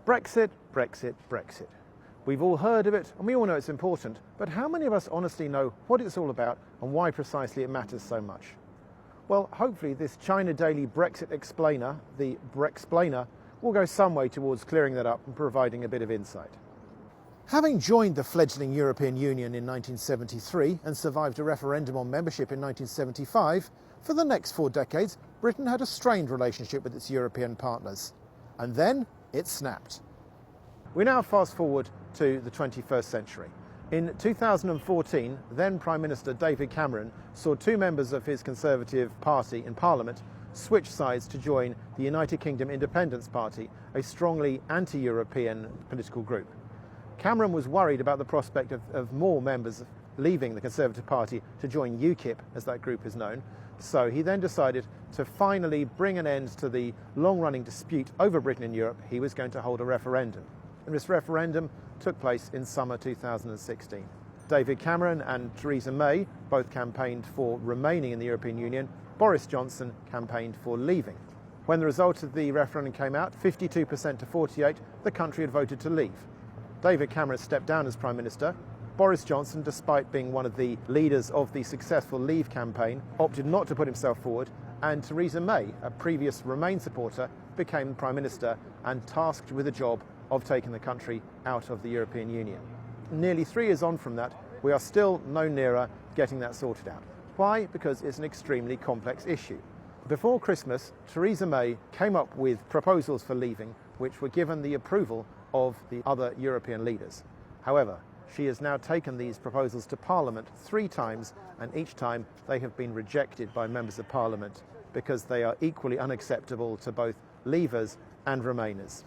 Brexit, Brexit, Brexit. We've all heard of it and we all know it's important, but how many of us honestly know what it's all about and why precisely it matters so much? Well, hopefully this China Daily Brexit explainer, the Brexplainer, will go some way towards clearing that up and providing a bit of insight. Having joined the fledgling European Union in 1973 and survived a referendum on membership in 1975, for the next 4 decades, Britain had a strained relationship with its European partners. And then it snapped. We now fast forward to the 21st century. In 2014, then Prime Minister David Cameron saw 2 members of his Conservative Party in Parliament switch sides to join the United Kingdom Independence Party, a strongly anti-European political group. Cameron was worried about the prospect of more members leaving the Conservative Party to join UKIP, as that group is known, so he then decided to finally bring an end to the long-running dispute over Britain in Europe. He was going to hold a referendum. And this referendum took place in summer 2016. David Cameron and Theresa May both campaigned for remaining in the European Union. Boris Johnson campaigned for leaving. When the result of the referendum came out, 52% to 48%, the country had voted to leave. David Cameron stepped down as Prime Minister. Boris Johnson, despite being one of the leaders of the successful Leave campaign, opted not to put himself forward, and Theresa May, a previous Remain supporter, became Prime Minister and tasked with the job of taking the country out of the European Union. Nearly 3 years on from that, we are still no nearer getting that sorted out. Why? Because it's an extremely complex issue. Before Christmas, Theresa May came up with proposals for leaving, which were given the approval of the other European leaders. However, she has now taken these proposals to Parliament 3 times, and each time they have been rejected by members of Parliament because they are equally unacceptable to both Leavers and Remainers.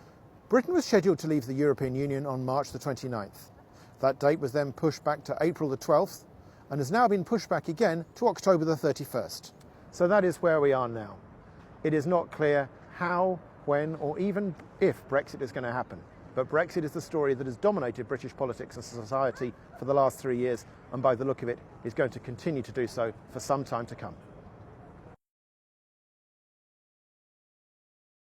Britain was scheduled to leave the European Union on March the 29th. That date was then pushed back to April the 12th and has now been pushed back again to October the 31st. So that is where we are now. It is not clear how, when, or even if Brexit is going to happen. But Brexit is the story that has dominated British politics and society for the last 3 years, and by the look of it, is going to continue to do so for some time to come.